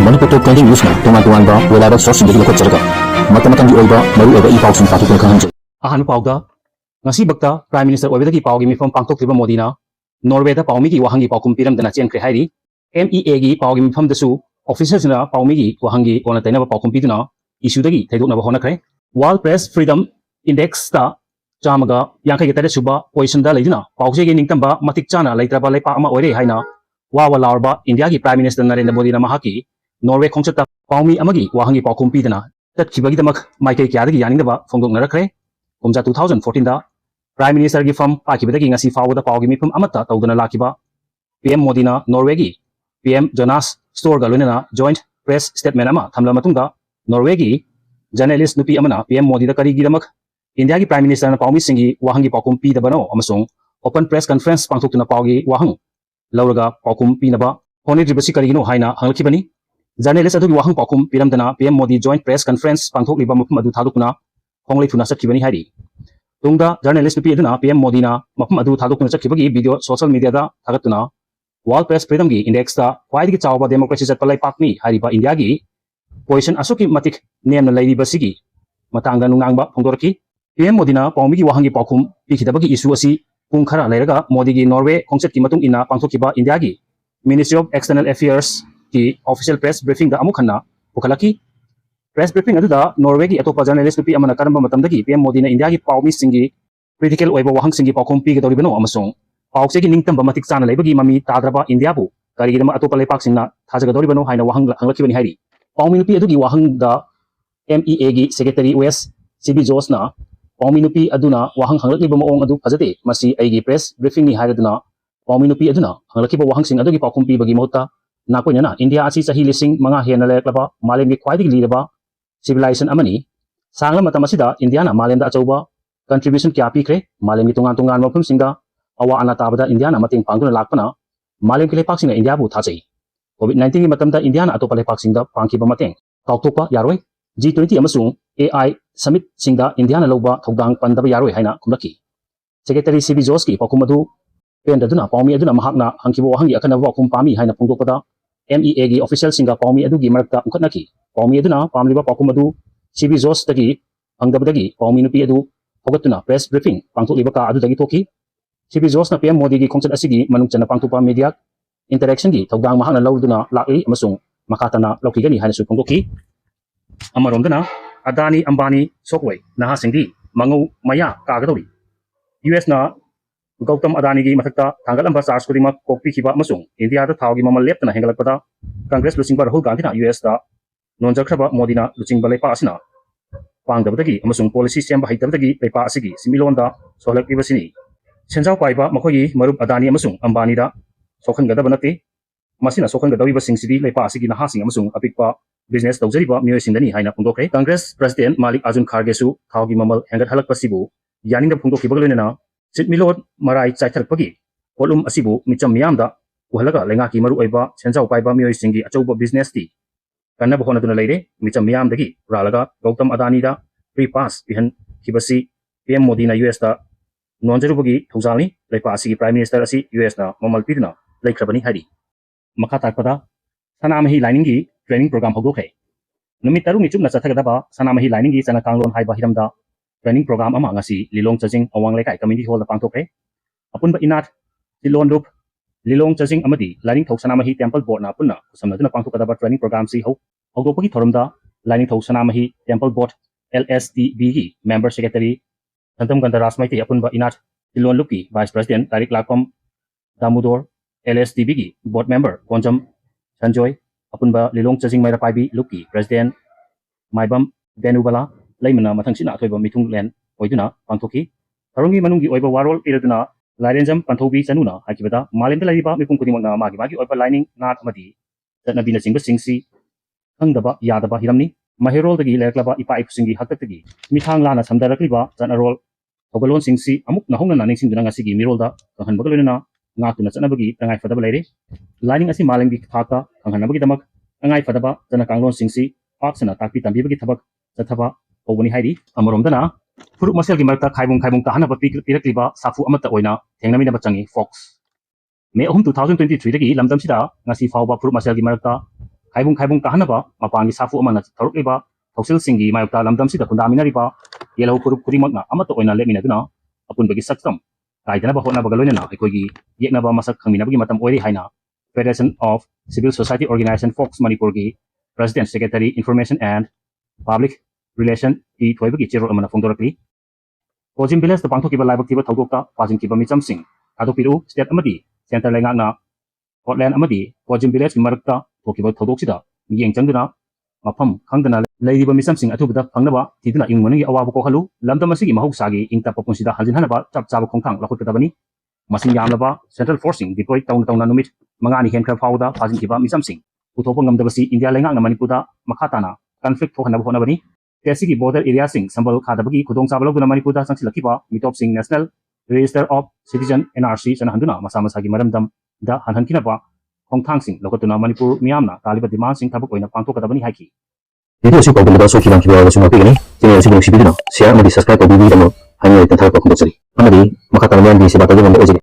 Manipur Top Trending News na tungan ba wala ba source hindi ko tsaraga matamatang di oiba maru oiba ipaw sin patu kan hanje ahan pawda ngasi bakta prime minister oibeda gi pawgi mifam pangtok triba modina Norway da pawmi gi wahangi pawkum piramda na chenkhare hairi MEA gi pawgi mifam dasu officers na pawmi gi wahangi ona taina ba pawkum piduna issue dagi thaidok na ba hona khre World Press Freedom Index ta chamaga yankai gi tare suba position da leidina pawse gi ningtamba matik chana leitraba leipa ama oire haina wawa laurba India gi prime minister Narendra Modi na mahaki Norway khongchata pawmi amagi wahangi pawkum pidana tatkhibagi damak maikai kyadagi yaningdaba phongdok narakre kumja 2014 da prime minister gi from pakibadagi ngasi fawda pawgi mifam amata tawdana lakiba PM Modi na Norway gi PM Jonas Store ga loinana joint press statement ama thamla matungda Norway gi journalist nupi amana PM Modi da kari gi damak India gi prime minister na pawmi singi wahangi pawkum pidabano amasung open press conference pangthokna pawgi wahang lauraga pawkum pinaba honi dribasi kari no haina hanglakibani journalist adugi wahang pawkum piramdana PM Modi joint press conference pangthokliba mafum adu thadukna honglei thuna sakibani hairi tungda journalist nupi aduna PM Modi na mafum adu thadukna sakibagi video social media da thagatuna World Press Freedom gi index ta kwaidigi chawba democracy chatpalai pakni hariba India gi position asuki matik nemna leiriba sigi matangda nungnangba phongdorki PM Modi na pawmi gi wahangi pawkum pikhidabagi issue asi pung khara leiraga Modi gi Norway khongchat ki matung ina pangthokiba India gi Ministry of External Affairs ki official press briefing da amukhanna pukhalaki press briefing aduda Norway gi atopa journalist nupi amana karamba matamdagi PM Modi na India gi pawmi singi critical oiba wahang singi pawkum pi ga doribano amasung pawse gi ningtamba matik chana leibagi mami tadraba India bu kari gi atopa lepak singna thajaga doribano haina wahang hanglakibani hairi pawmi nupi adugi wahang da MEA gi secretary OS CB Jos na pawmi nupi aduna wahang hanglakliba maong adu phajate masi aigi press briefing ni hairaduna pawmi nupi aduna hanglakiba wahang sing adugi pawkum pi bagi mota nakoina na India asi sahi lising manga hena leklaba malem gi khwaidigi liraba civilization amani sangla matam asida India na malem da achauba contribution kya pikre malem gi tungan tungan mafum singa awa ana tabada India na mating pangduna lakpana malem ki lepak singa India bu thachai COVID-19 gi matamda India na atopa lepak singda pangkiba mateng kautokpa yaroi G20 amasung AI summit singda India na loba thodang pandaba yaroi haina kumlaki secretary CB Jos ki pakum adu pen aduna pawmi aduna mahakna hangkibo wahangi akana wakum pami haina phongdokpada MEA gi official singa pawmi adu gi marakta ukhatnaki pawmi aduna pamliba pakum adu CB Jos tagi angdabadagi pawmi nupi adu hogatuna press briefing pangthokliba ka adu dagi thoki CB Jos na PM Modi gi khongchat asigi manungchana pangthupa media interaction gi thodang mahakna lawduna lakli amasung makatana lokigani haina su phongdoki amaromdana Anani Ambani sokloi naha singdi mangu maya kagadori US na Gautam Adani gi mathakta thangalamba charge kurima kokpi khiba amasung India da thawgi mamal leptana hengalakpada Congress lusingba Rahul Gandhi na US da nonjakraba Modi na lusingba leipa asina pangdabadagi amasung policy semba haitabadagi leipa asigi similonda sohlaklibasini senjau paiba makhogi marup Adani amasung Ambani da sokhangadaba nate masina sokhangadawibा singsidi leipa asigi naha sing amasung apikpa business tawjariba miyoi singdani haina phongdokre Congress President Malik Arjun Kharge su thawgi mamal hengat halakpasibu yaningda phongdokibagloinana Sitmilot marai chaithalpagi kolum asibu micham miyamda uhalaga lengaki maru oiba senjau paiba miyoi singi achauba business ti kanna bhona duna leire micham miyamdagi ralaga Gautam Adani da free pass pihan kibasi PM Modi na US da nonjarubagi thaujalni leipa asigi prime minister asi US na mamal pidna leikrabani hari makha takpada sanamahi lining gi training program hogokhe numit taru ni chupna chathagadaba sanamahi lining gi chana kanglon haiba hiramda training program ama ngasi lilong chajing awang lekai community hall da pangthokre apunba inat lilong chajing amadi lining thau sanamahi temple board na punna kusamna pangthokadaba training program si hogopagi thorumda lining thau sanamahi temple board LSTB gi member secretary Thantam Gandaras Maiti apunba inat lilon luki vice president Tarik Lakpam Damudor LSTB gi board member Konjam Sanjoy apunba lilong chajing maira paibi luki president Maibam Benubala laimana mathangsina athoiba mithung len oiduna pangthoki tharungi manungi oiba warol piraduna lairenjam panthobi chanuna hakibada malemda laiba mipung kudimona magi oiba lining nat amadi tatnabina singba singsi hangdaba yadaba hiramni mahirol dagi leklaba ipa ipusingi haktatagi mithang lana samdarakliba janarol thogalon singsi amuk nahongna naning singduna ngasigi mirolda kanghanbagaloina ngatuna chanabagi tangai fadaba leire lining asi malembi thaka kanghanabagi damak angai fadaba jana kanglon singsi paksana takpi tambibagi thabak chathaba Ogoni hairi amoromdana furuk masel gi marta khaibung tahana ba pirakliba safu amata oina thengnamina bachangi Fox May 2023 dagi lamdam sida ngasi fawba furuk masel gi marta खाइबुं खाइबुं काहनबा मपांगी साफु Amna थरुकलिबा थौसिलसिंगी मायokta lamdamsida khundaminariba yelau furup khudimakna amata oina leminaduna apunbagi saktam kaidana hotnabaga loinana aikogi yeknaba masak khangminabagi matam oiri haina Federation of Civil Society Organization Fox Manipur gi President Secretary Information and Public Relation ki thoibagi chero amana phongdorakli Kojim Village the pangthokiba laibak tiba thodokta pajingkiba michamsing adopiru state amadi center lengakna Portland amadi Kojim Village marakta thokiba thodoksida yengchangduna mafam khangdana leiriba misamsing athubada phangnaba tiduna ingmangi awabu ko halu lamdamasigi mahusagi ingta popunsida haljinhanaba chap chaba khongthang lakhutadabani masing yamlaba central forcing deploy tauna numit mangani henkhar fauda pajingkiba misamsing uthopa ngamdabasi India lengakna Manipurda makhatana conflict thohanaba honabani Tesigi border area sing sambal khadabagi khudong sabaloguna Manipurda sangsilakiba mitop sing National Register of Citizen NRC sanahanduna masamasagi maramdam da hanhankinaba khongthang sing lokotuna Manipur miyamna taliba demand sing thabuk oina pangthokadabani haiki Video si pagdala so kilang kibawa so mapigani tino si bang sibidina share mo di subscribe ko bibi mo hanya ita thar ko kung amadi makatanayan di si batay mo